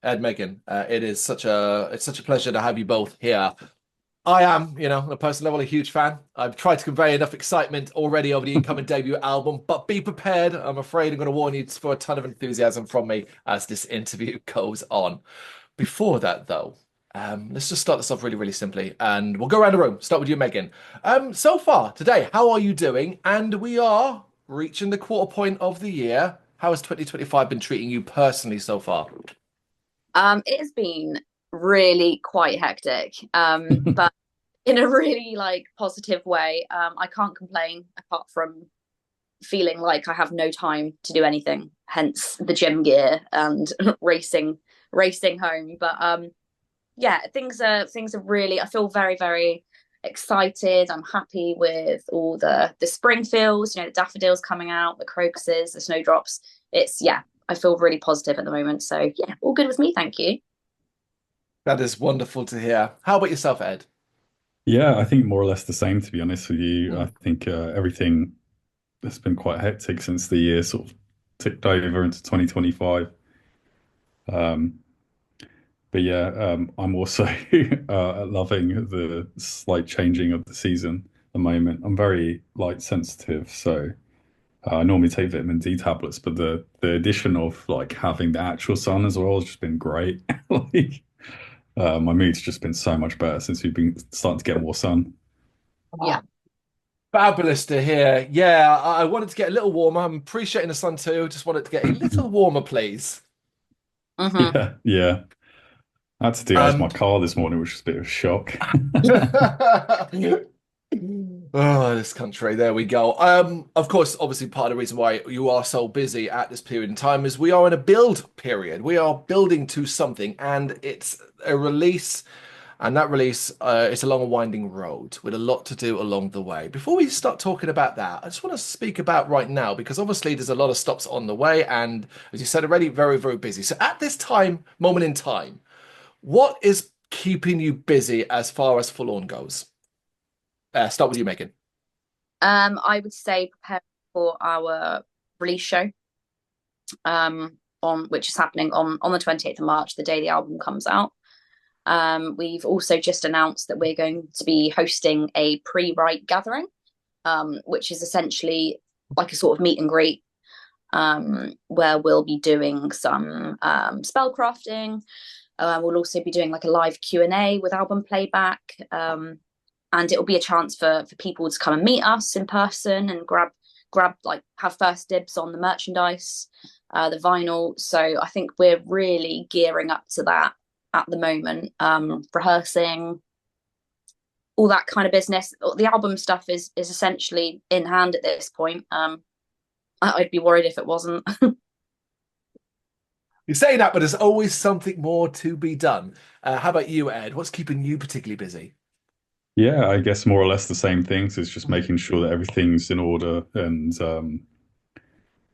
Ed, Megan, it's such a pleasure to have you both here. I am, on a personal level, a huge fan. I've tried to convey enough excitement already over the incoming debut album, but be prepared. I'm afraid I'm going to warn you for a ton of enthusiasm from me as this interview goes on. Before that, though, let's just start this off really, really simply, and we'll go around the room. Start with you, Megan. So far today, how are you doing? And we are reaching the quarter point of the year. How has 2025 been treating you personally so far? It has been really quite hectic, but in a really positive way. I can't complain apart from feeling like I have no time to do anything, hence the gym gear and racing home. But yeah, things are really. I feel very, very excited. I'm happy with all the spring feels, the daffodils coming out, the crocuses, the snowdrops. It's yeah, I feel really positive at the moment. So yeah, all good with me, thank you. That is wonderful to hear. How about yourself, Ed? Yeah, I think more or less the same, to be honest with you. I Mm. think everything has been quite hectic since the year sort of ticked over into 2025. Um, but yeah, I'm also loving the slight changing of the season at the moment. I'm very light sensitive, so I normally take vitamin D tablets, but the addition of like having the actual sun as well has just been great. Like, my mood's just been so much better since we've been starting to get more sun. Yeah. Fabulous to hear. Yeah, I wanted to get a little warmer. I'm appreciating the sun too. Just wanted to get a little warmer, please. hmm Yeah, yeah. I had to do that with my Um, car this morning, which was a bit of a shock. Oh, this country. There we go. Of course, obviously, part of the reason why you are so busy at this period in time is we are in a build period. We are building to something, and it's a release. And that release, it's along a winding road with a lot to do along the way. Before we start talking about that, I just want to speak about right now because obviously there's a lot of stops on the way, and as you said already, very, very busy. So at this time, moment in time, what is keeping you busy as far as Forlorn goes? Start with you, Megan. I would say prepare for our release show, on which is happening on the 28th of March, the day the album comes out. We've also just announced that we're going to be hosting a pre-write gathering, which is essentially like a sort of meet and greet, where we'll be doing some spell crafting. We'll also be doing like a live Q&A with album playback. And it'll be a chance for people to come and meet us in person and grab like have first dibs on the merchandise, the vinyl. So I think we're really gearing up to that at the moment, rehearsing all that kind of business. The album stuff is essentially in hand at this point. I'd be worried if it wasn't. You say that, but there's always something more to be done. How about you, Ed? What's keeping you particularly busy? Yeah, I guess more or less the same things. It's just making sure that everything's in order and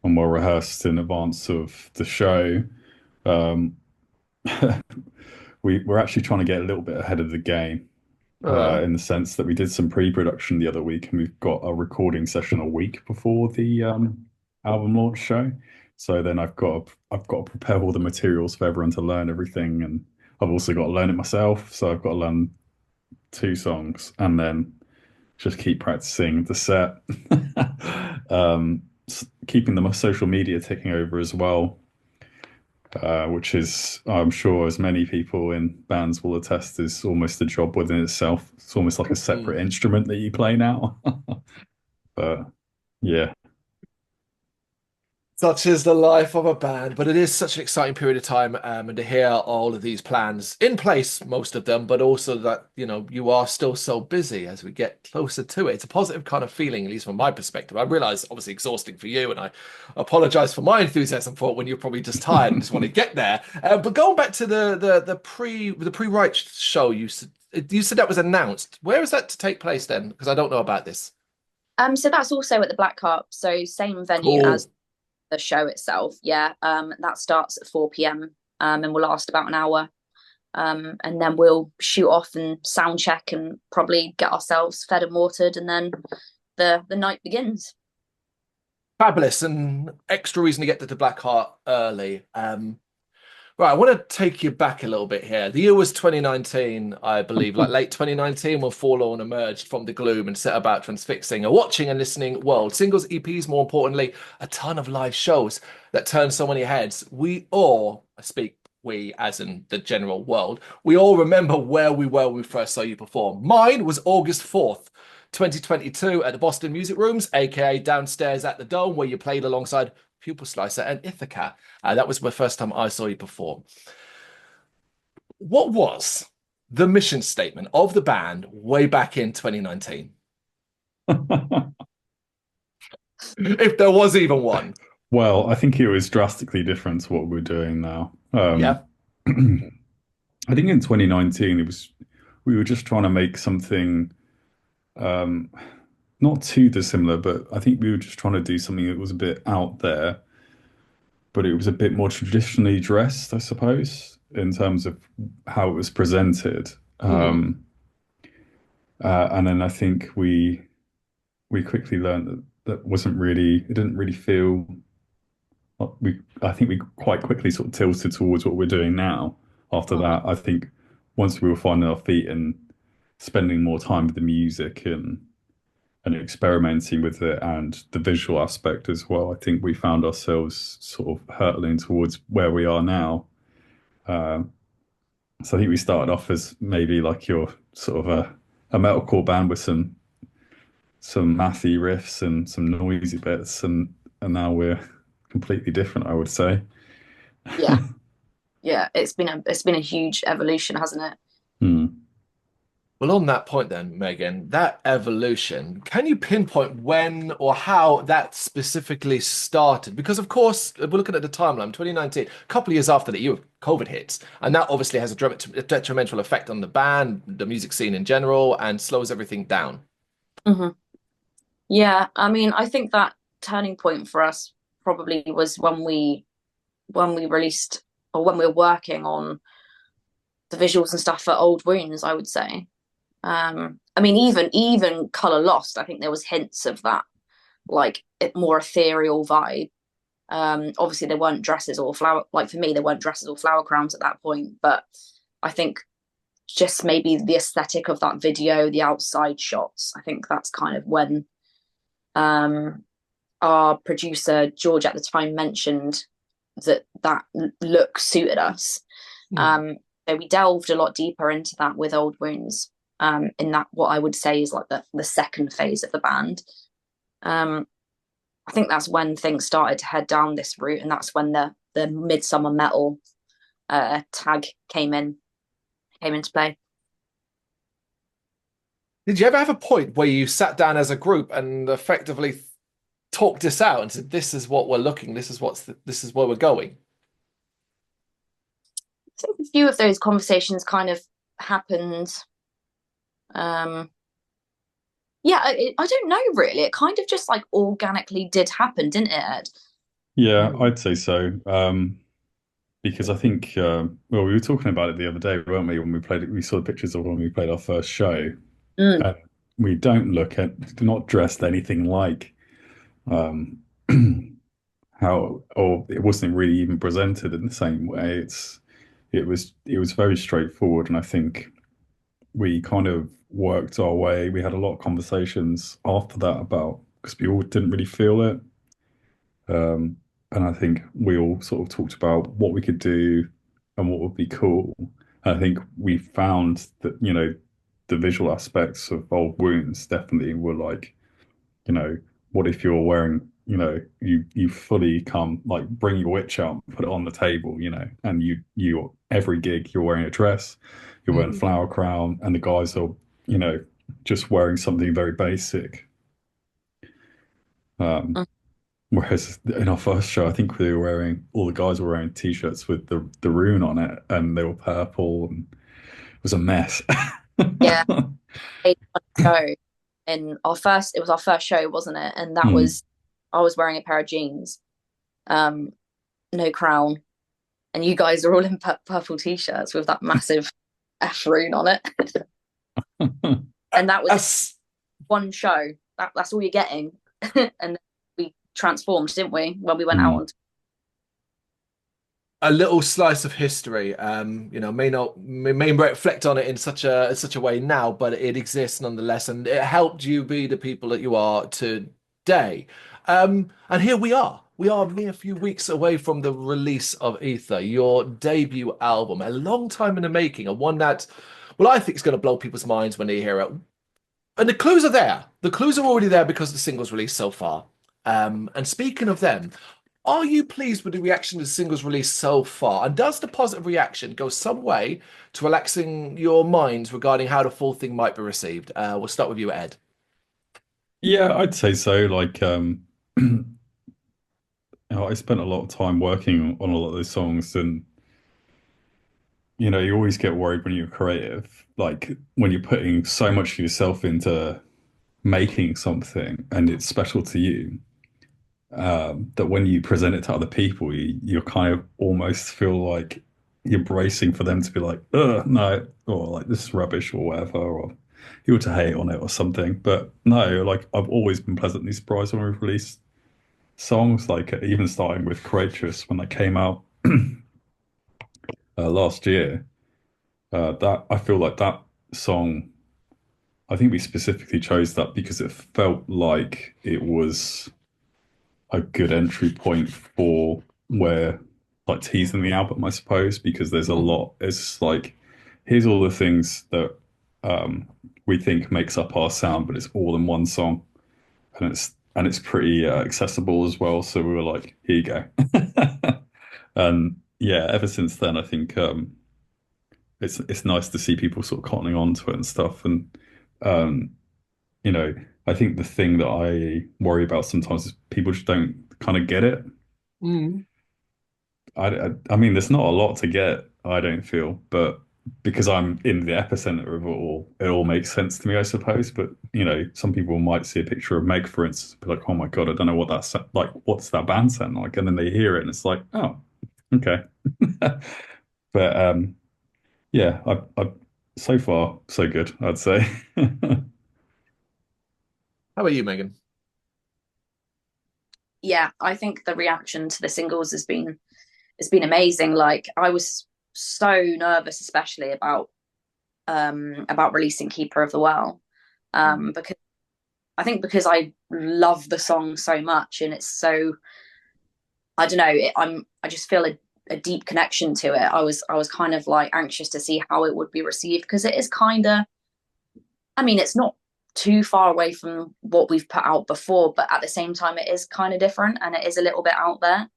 well rehearsed in advance of the show. Um, we're actually trying to get a little bit ahead of the game, Uh, in the sense that we did some pre-production the other week, and we've got a recording session a week before the album launch show. So then I've got to prepare all the materials for everyone to learn everything, and I've also got to learn it myself. So I've got to learn two songs, and then just keep practicing the set. Keeping the social media ticking over as well, which is, I'm sure, as many people in bands will attest, is almost a job within itself. It's almost like a separate mm. instrument that you play now. But yeah, Such is the life of a band, but it is such an exciting period of time, and to hear all of these plans in place, most of them, but also that you are still so busy as we get closer to it. It's a positive kind of feeling, at least from my perspective. I realize, obviously, exhausting for you, and I apologize for my enthusiasm for it when you're probably just tired and just want to get there. But going back to the pre-write show, you said that was announced. Where is that to take place then? Because I don't know about this. So that's also at the Black Harp, so same venue Cool. as the show itself. Yeah, that starts at 4 p.m. And will last about an hour. And then we'll shoot off and sound check and probably get ourselves fed and watered, and then the night begins. Fabulous, and extra reason to get to the Black Heart early. Right, I want to take you back a little bit here. The year was 2019, I believe, like late 2019, when Forlorn emerged from the gloom and set about transfixing a watching and listening world. Singles, EPs, more importantly, a ton of live shows that turned so many heads. We all, I speak we as in the general world, we all remember where we were when we first saw you perform. Mine was August 4th. 2022 at the Boston Music Rooms, aka downstairs at the Dome, where you played alongside Pupil Slicer and Ithica. That was my first time I saw you perform. What was the mission statement of the band way back in 2019? If there was even one. Well, I think it was drastically different to what we're doing now. Yeah. I think in 2019 we were just trying to make something not too dissimilar, but I think we were just trying to do something that was a bit out there, but it was a bit more traditionally dressed, I suppose, in terms of how it was presented. And then I think we quickly learned that wasn't really, it didn't really feel. I think we quite quickly sort of tilted towards what we're doing now. After that, I think once we were finding our feet and spending more time with the music and experimenting with it and the visual aspect as well, I think we found ourselves sort of hurtling towards where we are now. So I think we started off as maybe like your sort of a metalcore band with some mathy riffs and some noisy bits, and now we're completely different, I would say. Yeah. Yeah, it's been a huge evolution, hasn't it? Well, on that point then, Megan, that evolution, can you pinpoint when or how that specifically started? Because of course, we're looking at the timeline, 2019, a couple of years after that, COVID hits, and that obviously has a detrimental effect on the band, the music scene in general, and slows everything down. Yeah, I mean, I think that turning point for us probably was when we released, or when we were working on the visuals and stuff for Old Wounds, I would say. I mean, even Color Lost, I think there was hints of that, like more ethereal vibe. Obviously there weren't dresses or flower, like for me, there weren't dresses or flower crowns at that point, but I think just maybe the aesthetic of that video, the outside shots, I think that's kind of when our producer George at the time mentioned that look suited us. So we delved a lot deeper into that with Old Wounds, in that what I would say is like the second phase of the band. I think that's when things started to head down this route, and that's when the midsummer metal tag came into play. Did you ever have a point where you sat down as a group and effectively talked this out and said, "This is what we're looking. This is where we're going"? I think a few of those conversations kind of happened. Yeah, I don't know really. It kind of just like organically did happen, didn't it, Ed? Yeah, I'd say so. Because I think, well, we were talking about it the other day, weren't we? When we saw the pictures of when we played our first show. And we do not dressed anything like how, or it wasn't really even presented in the same way. It was very straightforward, and I think we kind of worked our way. We had a lot of conversations after that about, because we all didn't really feel it. And I think we all sort of talked about what we could do and what would be cool. And I think we found that, the visual aspects of Old Wounds definitely were like, what if you're wearing, you fully come, like, bring your witch out, put it on the table, and you every gig you're wearing a dress, you're wearing a flower crown, and the guys are, just wearing something very basic. Whereas in our first show, I think all the guys were wearing t-shirts with the rune on it, and they were purple, and it was a mess. Yeah. Show in it was our first show, wasn't it? And that was, I was wearing a pair of jeans, no crown, and you guys are all in purple t-shirts with that massive F rune on it. And that was one show. That's all you're getting. And we transformed, didn't we, when we went out on. a little slice of history. May not reflect on it in such a way now, but it exists nonetheless, and it helped you be the people that you are today. And here we are. We are a mere few weeks away from the release of Aether, your debut album, a long time in the making, and one that, well, I think is going to blow people's minds when they hear it. And the clues are there. The clues are already there because the singles released so far. And speaking of them, are you pleased with the reaction to the singles released so far? And does the positive reaction go some way to relaxing your minds regarding how the full thing might be received? We'll start with you, Ed. Yeah, I'd say so. Like, I spent a lot of time working on a lot of those songs, and you always get worried when you're creative, like when you're putting so much of yourself into making something and it's special to you, that when you present it to other people, you kind of almost feel like you're bracing for them to be like, no, or like this is rubbish or whatever, or you to hate on it or something. But no, like I've always been pleasantly surprised when we've released songs, like even starting with Courageous when they came out last year. That I feel like that song, I think we specifically chose that because it felt like it was a good entry point for where like teasing the album, I suppose, because there's a lot. It's like here's all the things that we think makes up our sound, but it's all in one song, and it's pretty accessible as well. So we were like, here you go. And yeah, ever since then, I think it's nice to see people sort of cottoning on to it and stuff. And um, you know, I think the thing that I worry about sometimes is people just don't kind of get it. Mm. I mean, there's not a lot to get, I don't feel, but because I'm in the epicenter of it all makes sense to me, I suppose. But some people might see a picture of Meg, for instance, be like, "Oh my God, I don't know what that's like. What's that band sound like?" And then they hear it, and it's like, "Oh, okay." But yeah, I so far so good, I'd say. How about you, Megan? Yeah, I think the reaction to the singles has been amazing. Like I was so nervous, especially about releasing Keeper of the Well, because I think because I love the song so much, and it's so I don't know. I just feel a deep connection to it. I was kind of like anxious to see how it would be received because it is kind of. I mean, it's not too far away from what we've put out before, but at the same time, it is kind of different and it is a little bit out there.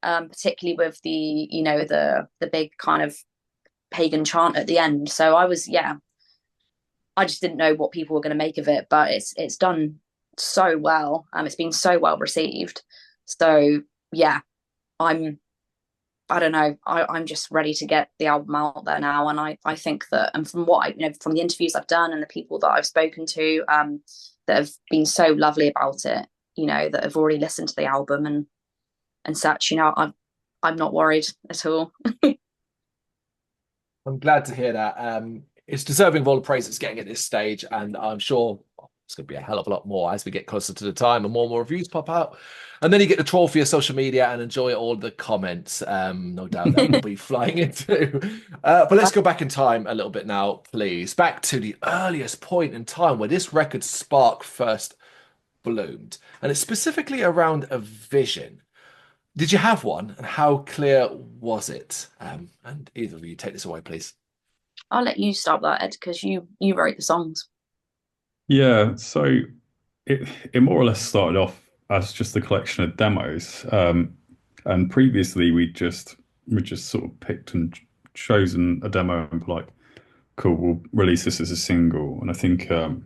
Particularly with the big kind of pagan chant at the end. So I just didn't know what people were going to make of it, but it's done so well. It's been so well received. So yeah, I'm I don't know. I'm just ready to get the album out there now, and I think that, and from what from the interviews I've done and the people that I've spoken to, that have been so lovely about it, that have already listened to the album and such, I'm not worried at all. I'm glad to hear that. It's deserving of all the praise it's getting at this stage, and I'm sure it's going to be a hell of a lot more as we get closer to the time and more reviews pop out. And then you get the trophy of social media and enjoy all the comments. No doubt that will be flying into. But let's go back in time a little bit now, please. Back to the earliest point in time where this record spark first bloomed. And it's specifically around a vision. Did you have one? And how clear was it? And either of you take this away, please. I'll let you start that, Ed, because you wrote the songs. Yeah, so it more or less started off as just a collection of demos. And previously we just sort of picked and chosen a demo and be like, cool, we'll release this as a single. And I think at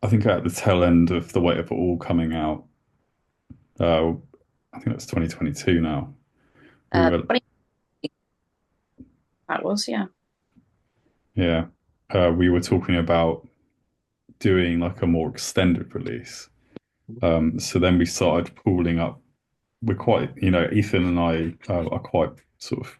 the tail end of The Weight of It All coming out, I think that's 2022 now. We were, That was, yeah. yeah, we were talking about doing like a more extended release. So then we started pooling up. We're quite, Ethan and I are quite sort of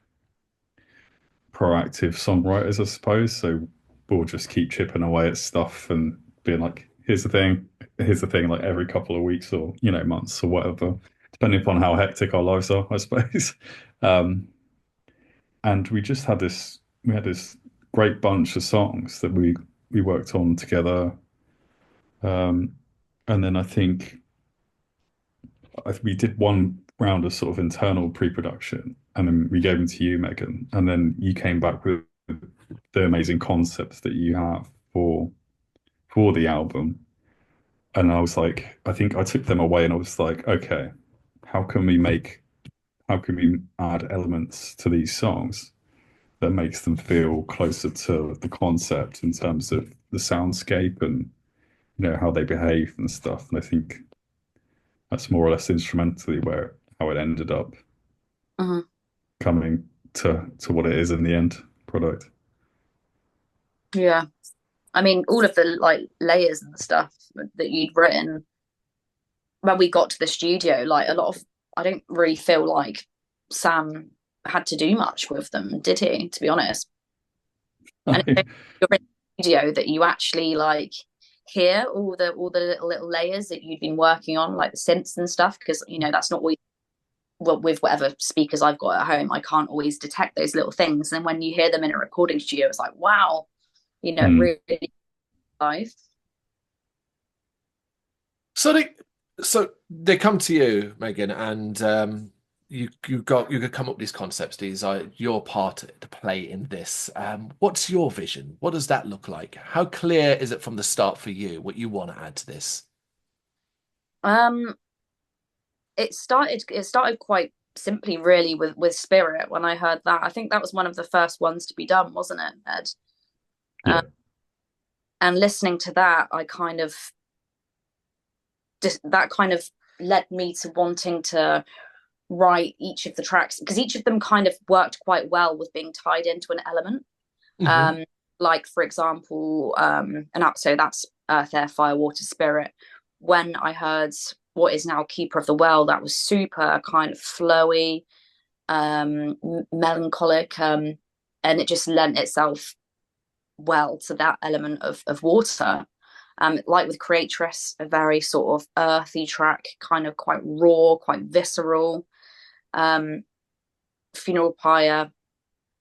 proactive songwriters, I suppose. So we'll just keep chipping away at stuff and being like, here's the thing, like every couple of weeks or, months or whatever. depending upon how hectic our lives are, I suppose. Um, and we had this great bunch of songs that we worked on together. Um, and then we did one round of sort of internal pre-production, and then we gave them to you, Megan, and then you came back with the amazing concepts that you have for the album. And I was like, I think I took them away, and I was like, okay, how can we make, how can we add elements to these songs that makes them feel closer to the concept in terms of the soundscape and how they behave and stuff. And I think that's more or less instrumentally where how it ended up Mhm. coming to what it is in the end product. Yeah. I mean, all of the like layers and stuff that you'd written when we got to the studio, like a lot of, I don't really feel like Sam had to do much with them, did he? To be honest, and it's you're in the studio that you actually like hear all the little layers that you'd been working on, like the synths and stuff, because that's not always well with whatever speakers I've got at home. I can't always detect those little things, and when you hear them in a recording studio, it's like wow, Mm. really live. So they come to you, Megan, and you could come up with these concepts. These are your part to play in this. What's your vision? What does that look like? How clear is it from the start for you what you want to add to this? Um, it started quite simply, really, with Spirit. When I heard that, I think that was one of the first ones to be done, wasn't it, Ed? Yeah. Um, and listening to that, I kind of just that kind of led me to wanting to write each of the tracks because each of them kind of worked quite well with being tied into an element. Hmm. Um, like for example, so that's Earth, Air, Fire, Water, Spirit. When I heard what is now Keeper of the Well, that was super kind of flowy, melancholic, and it just lent itself well to that element of water. Like with Creatress, a very sort of earthy track, kind of quite raw, quite visceral. Um, Funeral Pyre,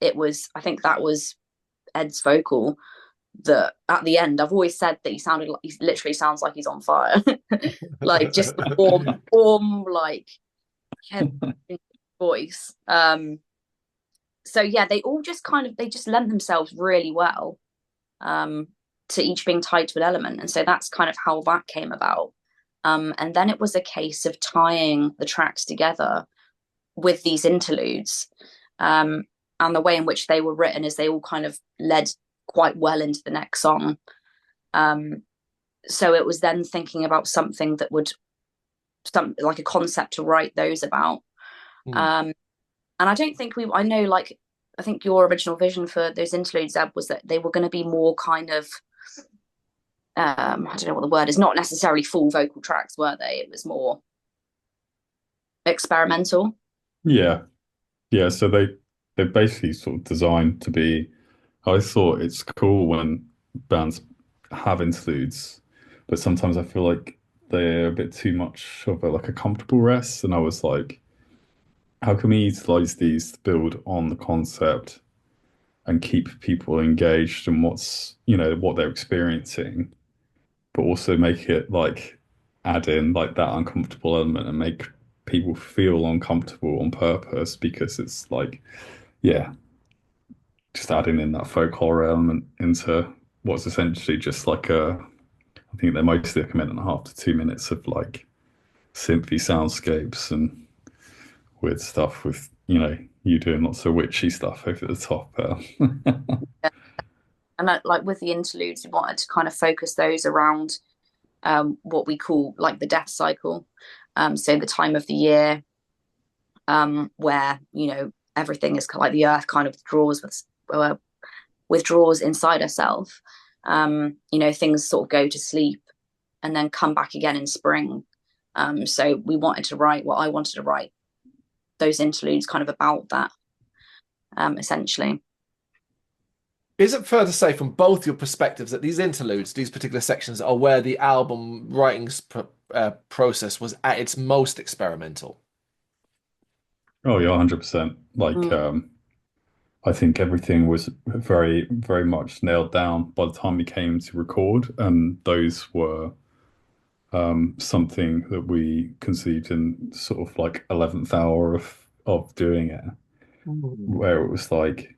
I think that was Ed's vocal that at the end, I've always said that he literally sounds like he's on fire. Like just the warm, like heavy voice. So yeah, they all just they just lent themselves really well to each being tied to an element. And so that's kind of how that came about. And then it was a case of tying the tracks together with these interludes. And the way in which they were written is they all kind of led quite well into the next song. So it was then thinking about something that would, like a concept to write those about. Mm. And I don't think I know, like, I think your original vision for those interludes, Zeb, was that they were going to be more kind of, I don't know what the word is, not necessarily full vocal tracks, were they? It was more experimental. Yeah. Yeah. So they're basically sort of designed to be. I thought it's cool when bands have interludes, but sometimes I feel like they're a bit too much of like a comfortable rest. And I was like, how can we utilize these to build on the concept and keep people engaged in what they're experiencing, but also make it like add in like that uncomfortable element and make people feel uncomfortable on purpose because it's like, yeah, just adding in that folk horror element into what's essentially just like I think they're mostly like a minute and a half to 2 minutes of like synthy soundscapes and weird stuff with, you doing lots of witchy stuff over the top. And like with the interludes, we wanted to kind of focus those around what we call like the death cycle. So the time of the year where everything is like the earth kind of withdraws inside herself. Things sort of go to sleep and then come back again in spring. So we wanted to write I wanted to write those interludes kind of about that, essentially. Is it fair to say from both your perspectives that these interludes, these particular sections, are where the album writing process was at its most experimental? Oh yeah, 100%. Like, Mm. I think everything was very, very much nailed down by the time we came to record, and those were something that we conceived in sort of like 11th hour of doing it, Mm. where it was like,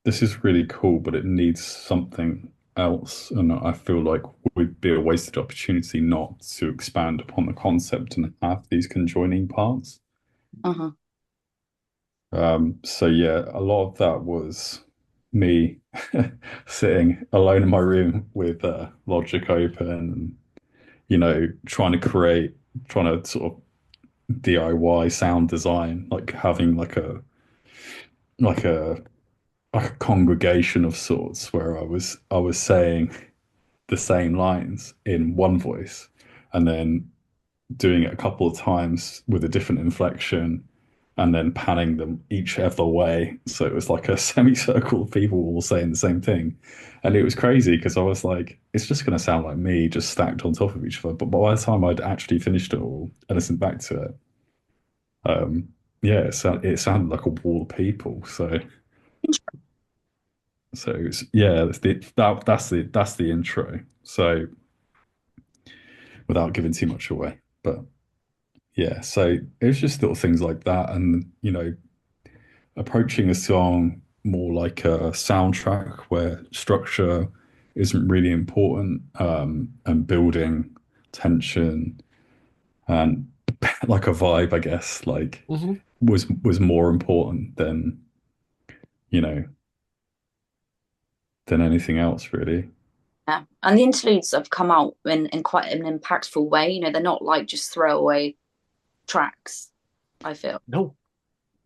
this is really cool, but it needs something else. And I feel like would be a wasted opportunity not to expand upon the concept and have these conjoining parts. Mhm. So yeah, a lot of that was me sitting alone in my room with Logic open and, trying to trying to sort of DIY sound design, like having like a like a congregation of sorts where I was saying the same lines in one voice and then doing it a couple of times with a different inflection and then panning them each other way. So it was like a semicircle of people all saying the same thing. And it was crazy because I was like, it's just going to sound like me just stacked on top of each other. But by the time I'd actually finished it all and listened back to it, um, yeah, it sounded like a wall of people. So yeah, that's the intro. So without giving too much away, but yeah, so it was just little things like that, and approaching a song more like a soundtrack where structure isn't really important, and building tension and like a vibe, I guess, like Mhm. was more important you know, than anything else, really. Yeah, and the interludes have come out in quite an impactful way. They're not like just throwaway tracks. I feel, No.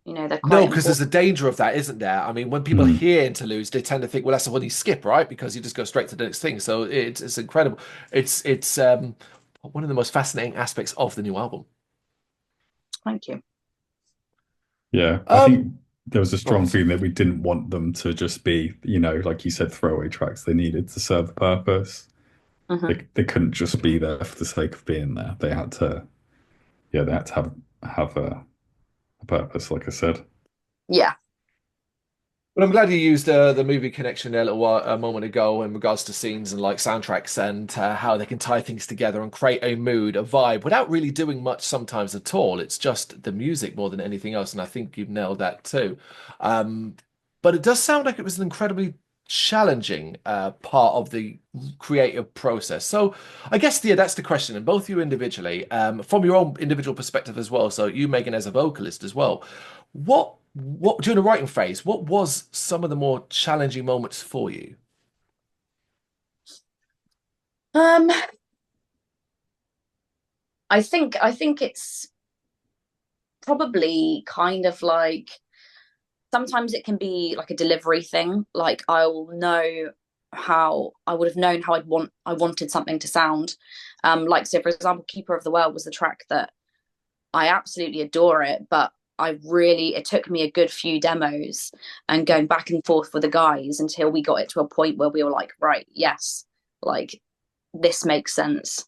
they're No, quite because there's important. a danger of that, isn't there? I mean, when people Mm. hear interludes, they tend to think, well, that's the one you skip, right? Because you just go straight to the next thing. So it's incredible. It's one of the most fascinating aspects of the new album. Thank you. Yeah, I Um, think there was a Go strong ahead. feeling that we didn't want them to just be, like you said, throwaway tracks. They needed to serve a purpose. Hmm. They couldn't just be there for the sake of being there. They had to have a purpose, like I said. Yeah. But I'm glad you used the movie connection there a moment ago in regards to scenes and like soundtracks and how they can tie things together and create a mood, a vibe, without really doing much sometimes at all. It's just the music more than anything else, and I think you've nailed that too. Um, but it does sound like it was an incredibly challenging part of the creative process. So I guess yeah, that's the question, and both you individually, from your own individual perspective as well. So you, Megan, as a vocalist as well. What during the writing phase, what was some of the more challenging moments for you? Um, I think it's probably kind of like sometimes it can be like a delivery thing. Like I'll know how I would have known how I wanted something to sound. Like so for example, Keeper of the World was the track that I absolutely adore it, but it took me a good few demos and going back and forth with the guys until we got it to a point where we were like, right, yes, like this makes sense.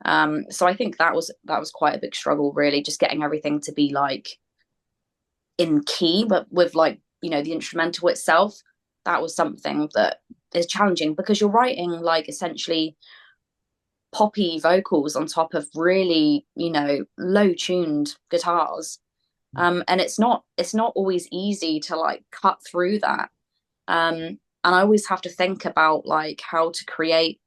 So I think that was quite a big struggle, really, just getting everything to be like in key, but with like the instrumental itself, that was something that is challenging because you're writing like essentially poppy vocals on top of really low tuned guitars, and it's not always easy to like cut through that, and I always have to think about like how to create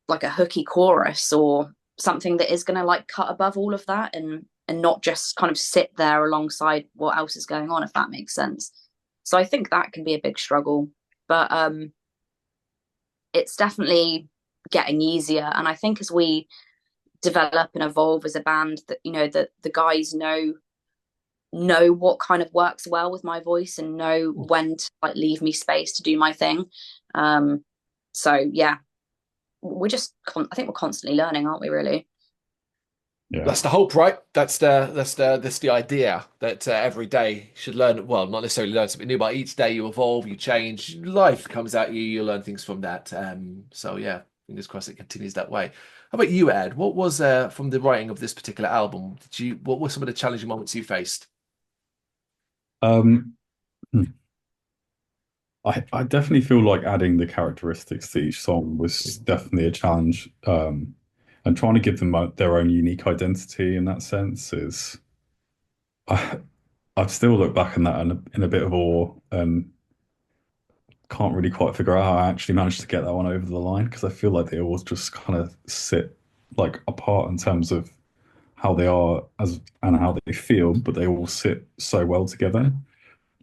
like a hooky chorus or something that is going to like cut above all of that and not just kind of sit there alongside what else is going on, if that makes sense. So I think that can be a big struggle, but it's definitely getting easier, and I think as we develop and evolve as a band, that the guys know what kind of works well with my voice and know when to like leave me space to do my thing. um so yeah, I think we're constantly learning, aren't we, really? Yeah. That's the hope, right? That's the idea that every day you should learn. Well, not necessarily learn something new, but each day you evolve, you change. Life comes at you, you learn things from that. So yeah, Fingers crossed it continues that way. How about you, Ed? What was from the writing of this particular album? What were some of the challenging moments you faced? Um, hmm. I definitely feel like adding the characteristics to each song was definitely a challenge. And trying to give them their own unique identity in that sense is, I, I've still looked back on that in a bit of awe and can't really quite figure out how I actually managed to get that one over the line because I feel like they all just kind of sit like apart in terms of how they are as and how they feel, but they all sit so well together. And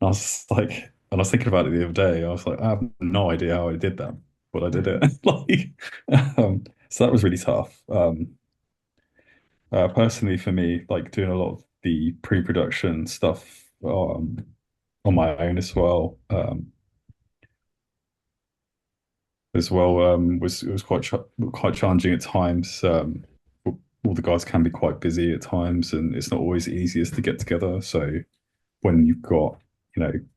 I was like, and I was thinking about it the other day. I was like, I have no idea how I did that, but I did it. So that was really tough. Personally, for me, like doing a lot of the pre-production stuff on my own as well, was it was quite challenging at times. All the guys can be quite busy at times, and it's not always easiest to get together. So when you've got,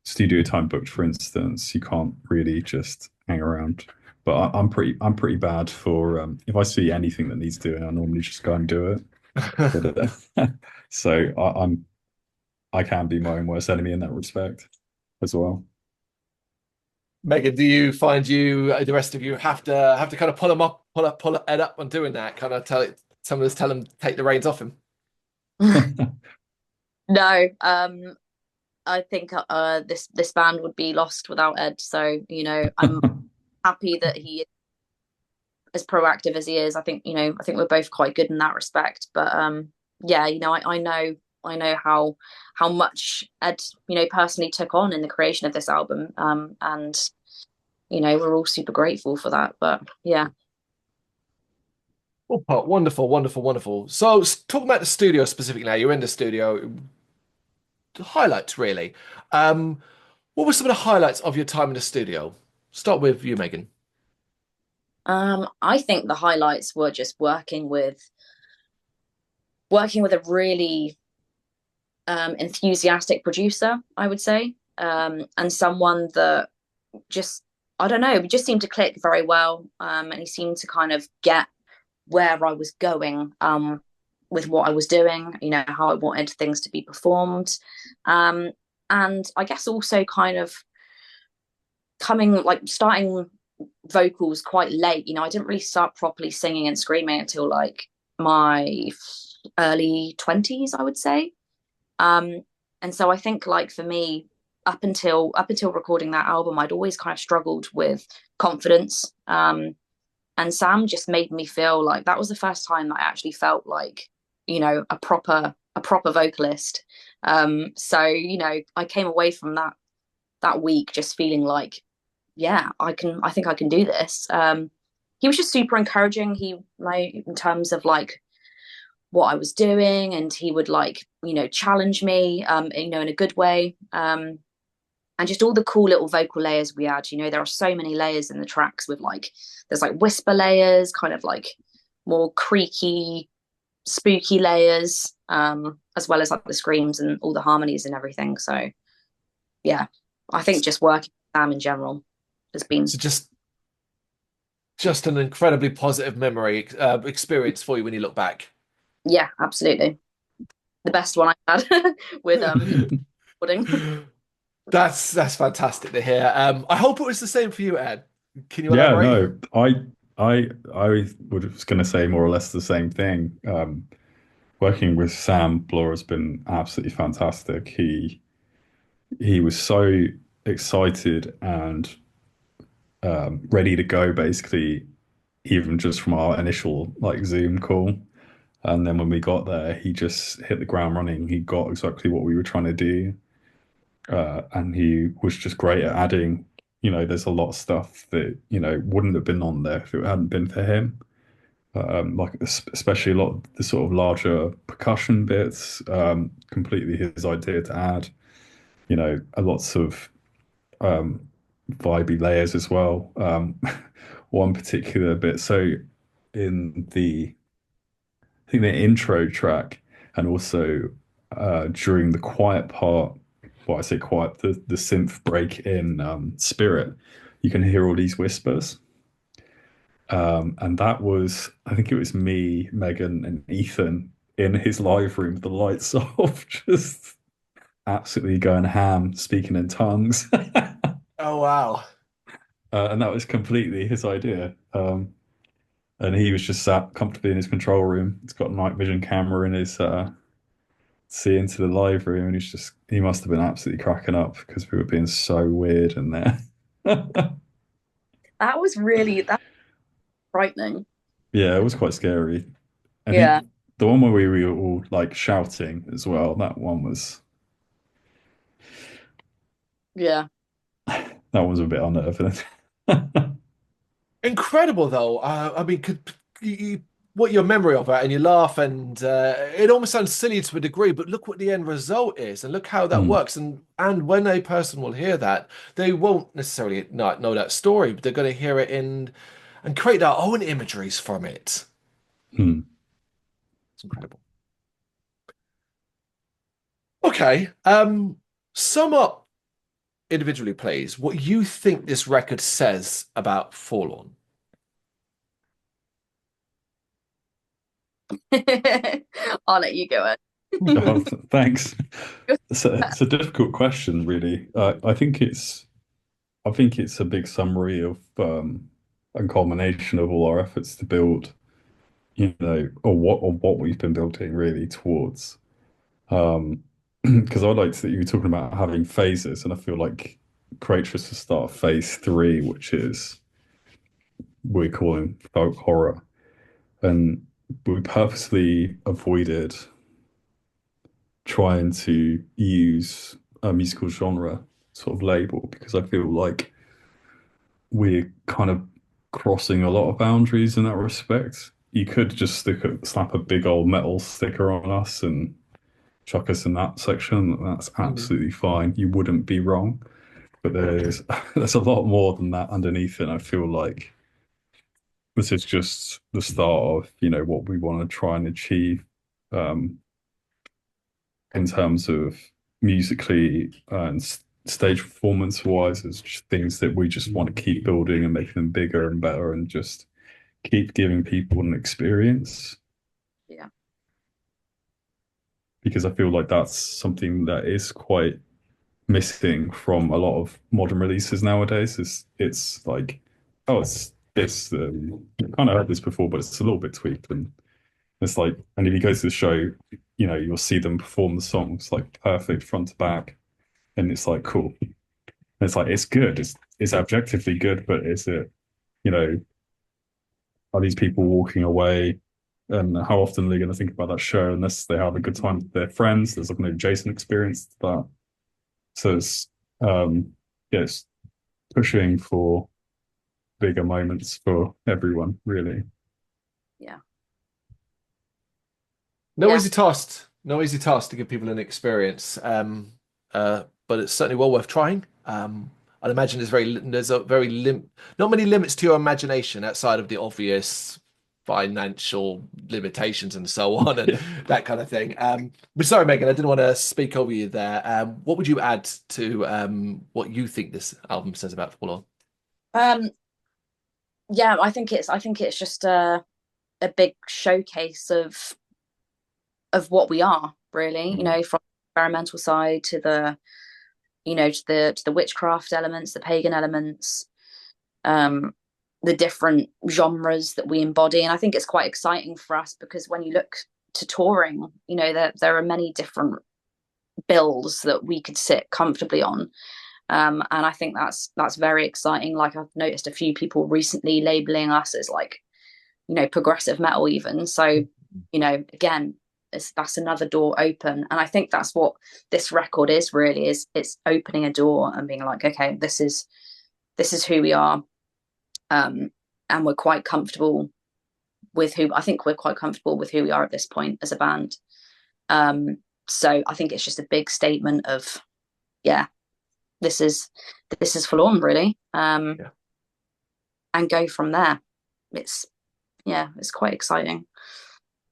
studio time booked, for instance, you can't really just hang around. But I'm pretty bad for if I see anything that needs doing, I normally just go and do it. So I can be my own worst enemy in that respect as well. Megan, do you find the rest of you have to kind of pull Ed up on doing that? Kind of tell him take the reins off him. No, I think this band would be lost without Ed. So I'm happy that he is as proactive as he is. I think we're both quite good in that respect. But yeah, I know how much Ed personally took on in the creation of this album. And we're all super grateful for that. But yeah. Oh, wonderful, wonderful, wonderful. So, talking about the studio specifically now, you're in the studio. The highlights, really. What were some of the highlights of your time in the studio? Start with you, Megan. I think the highlights were just working with a really enthusiastic producer, I would say, and someone that just, I don't know, we just seemed to click very well, and he seemed to kind of get where I was going with what I was doing, how I wanted things to be performed, and I guess also kind of starting vocals quite late. I didn't really start properly singing and screaming until like my early 20s, I would say. And so I think, like, for me, up until recording that album, I'd always kind of struggled with confidence. And Sam just made me feel like that was the first time that I actually felt like, a proper vocalist. So, I came away from that week just feeling like, yeah, I think I can do this. He was just super encouraging. In terms of like what I was doing, and he would challenge me, in a good way. And just all the cool little vocal layers we had. There are so many layers in the tracks with there's like whisper layers, kind of like more creaky, spooky layers, as well as like the screams and all the harmonies and everything. So yeah, I think just working with Sam in general has been just an incredibly positive memory experience for you when you look back. Yeah, absolutely. The best one I had with recording. That's fantastic to hear. I hope it was the same for you, Ed. Can you Yeah, elaborate? no, I was going to say more or less the same thing. Working with Sam Bloor has been absolutely fantastic. He was so excited and ready to go, basically, even just from our initial Zoom call. And then when we got there, he just hit the ground running. He got exactly what we were trying to do. And he was just great at adding, there's a lot of stuff that, wouldn't have been on there if it hadn't been for him. Especially a lot of the sort of larger percussion bits, completely his idea to add, a lots of vibey layers as well. One particular bit. So in I think the intro track, and also during the quiet part, well, I say quiet, the synth break in Spirit, you can hear all these whispers. And that was, I think it was me, Megan, and Ethan in his live room, with the lights off, just absolutely going ham, speaking in tongues. Oh wow. And that was completely his idea. And he was just sat comfortably in his control room. He's got a night vision camera in his see into the live room, and he must have been absolutely cracking up because we were being so weird in there. That's frightening. Yeah, it was quite scary. I Yeah, think the one where we were all like shouting as well, that one was yeah. that was a bit unnerving. Incredible though. I mean, what your memory of it, and you laugh, and it almost sounds silly to a degree, but look what the end result is, and look how that Mm, works. And when a person will hear that, they won't necessarily not know that story, but they're going to hear it in and create their own imageries from it. mm. It's incredible. Okay, sum up individually, please, what you think this record says about Forlorn. I'll let you go. Oh, thanks. It's a difficult question, really. I think it's a big summary of and culmination of all our efforts to build, or what we've been building really towards. Because I liked that you were talking about having phases, and I feel like Creatress will start phase three, which is we're calling folk horror, and we purposely avoided trying to use a musical genre sort of label because I feel like we're kind of crossing a lot of boundaries in that respect. You could just slap a big old metal sticker on us and chuck us in that section. That's Mhm. absolutely fine. You wouldn't be wrong. But there's a lot more than that underneath it. And I feel like this is just the start of, what we want to try and achieve um, in terms of musically and stage performance wise. It's just things that we just want to keep building and making them bigger and better and just keep giving people an experience. Yeah. Because I feel like that's something that is quite missing from a lot of modern releases nowadays. It's like, oh, it's this. I kind of heard this before, but it's a little bit tweaked, and it's like, and if you go to the show, you'll see them perform the songs like perfect front to back, and it's like cool. And it's like it's good. It's objectively good, but is it? You know, are these people walking away? And how often are they going to think about that show unless they have a good time with their friends? There's like an adjacent experience to that. So um, yeah, it's pushing for bigger moments for everyone, really. Yeah. No Yeah. easy task. No easy task to give people an experience. But it's certainly well worth trying. I'd imagine there's a very not many limits to your imagination outside of the obvious financial limitations and so on and Yeah. that kind of thing. But sorry, Megan, I didn't want to speak over you there. What would you add to what you think this album says about Forlorn? Um, yeah, I think it's just a big showcase of what we are, really, from the experimental side to the, to the witchcraft elements, the pagan elements, um, the different genres that we embody. And I think it's quite exciting for us because when you look to touring, there are many different bills that we could sit comfortably on. And I think that's very exciting. Like I've noticed a few people recently labeling us as like, progressive metal even. So, again, that's another door open. And I think that's what this record is really, is it's opening a door and being like, okay, this is who we are. And we're quite comfortable with who we are at this point as a band. So I think it's just a big statement of, yeah, this is Forlorn really. Yeah. And go from there. It's quite exciting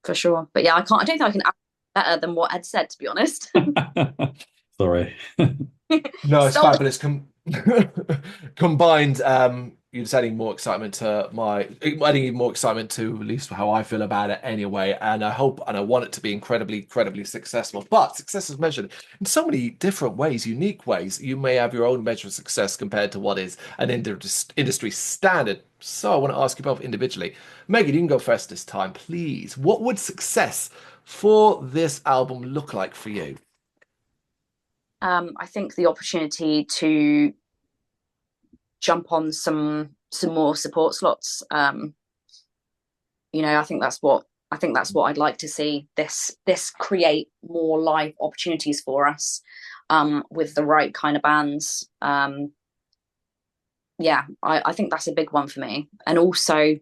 for sure. But yeah, I don't think I can add better than what Ed said, to be honest. Sorry. No, it's Stop. fabulous. Combined you're just adding more excitement to adding even more excitement to at least how I feel about it anyway. And I hope and I want it to be incredibly, incredibly successful. But success is measured in so many different ways, unique ways. You may have your own measure of success compared to what is an industry standard. So I want to ask you both individually. Megan, you can go first this time, please. What would success for this album look like for you? I think the opportunity to jump on some more support slots. You know, I think that's what I'd like to see. This create more live opportunities for us with the right kind of bands. Yeah, I think that's a big one for me. And also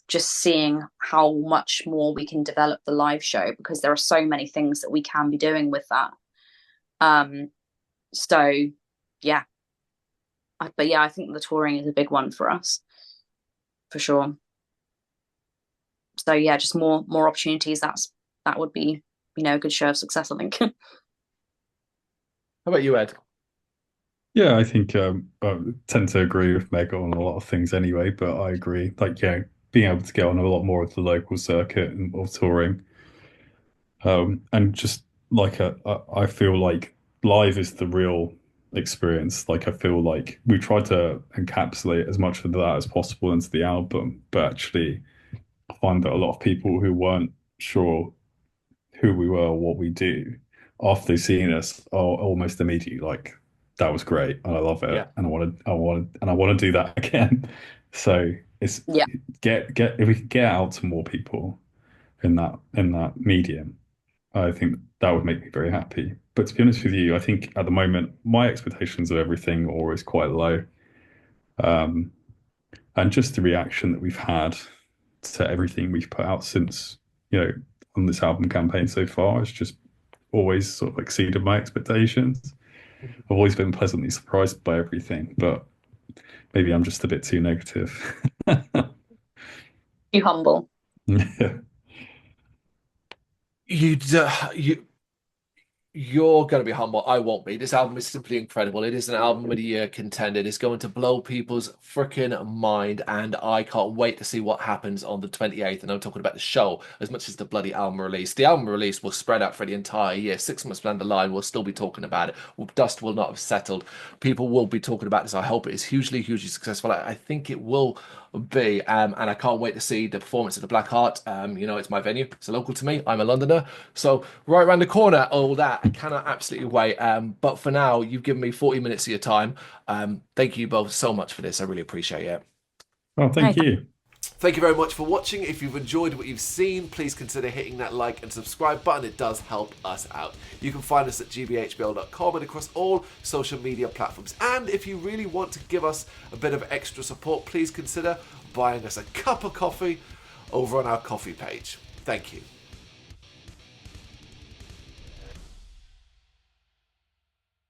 just seeing how much more we can develop the live show, because there are so many things that we can be doing with that. So yeah. But yeah, I think the touring is a big one for us, for sure. So yeah, just more opportunities. That would be, you know, a good show of success, I think. How about you, Ed? Yeah, I think I tend to agree with Meg on a lot of things anyway, but I agree. Like, yeah, being able to get on a lot more of the local circuit and of touring. And just like I feel like live is the real experience. Like I feel like we tried to encapsulate as much of that as possible into the album, but actually I find that a lot of people who weren't sure who we were or what we do, after they've seen us, are almost immediately like, that was great and I love it, Yeah. and I want to do that again. So it's Yeah. get if we could get out to more people in that medium, I think that would make me very happy. But to be honest with you, I think at the moment my expectations of everything are always quite low. And just the reaction that we've had to everything we've put out since, you know, on this album campaign so far has just always sort of exceeded my expectations. I've always been pleasantly surprised by everything, but maybe I'm just a bit too negative. Too humble. Yeah. You're going to be humble. I won't be. This album is simply incredible. It is an album of the year contender. It's going to blow people's freaking mind, and I can't wait to see what happens on the 28th. And I'm talking about the show as much as the bloody album release. The album release will spread out for the entire year. 6 months down the line, we'll still be talking about it. Dust will not have settled. People will be talking about this. I hope it is hugely, hugely successful. I think it will be, and I can't wait to see the performance of the Black Heart. You know, it's my venue. It's local to me. I'm a Londoner, so right around the corner. All that, I cannot absolutely wait. But for now, you've given me 40 minutes of your time. Thank you both so much for this. I really appreciate it. Oh, thank you. Thank you very much for watching. If you've enjoyed what you've seen, please consider hitting that like and subscribe button. It does help us out. You can find us at gbhbl.com and across all social media platforms. And if you really want to give us a bit of extra support, please consider buying us a cup of coffee over on our coffee page. Thank you.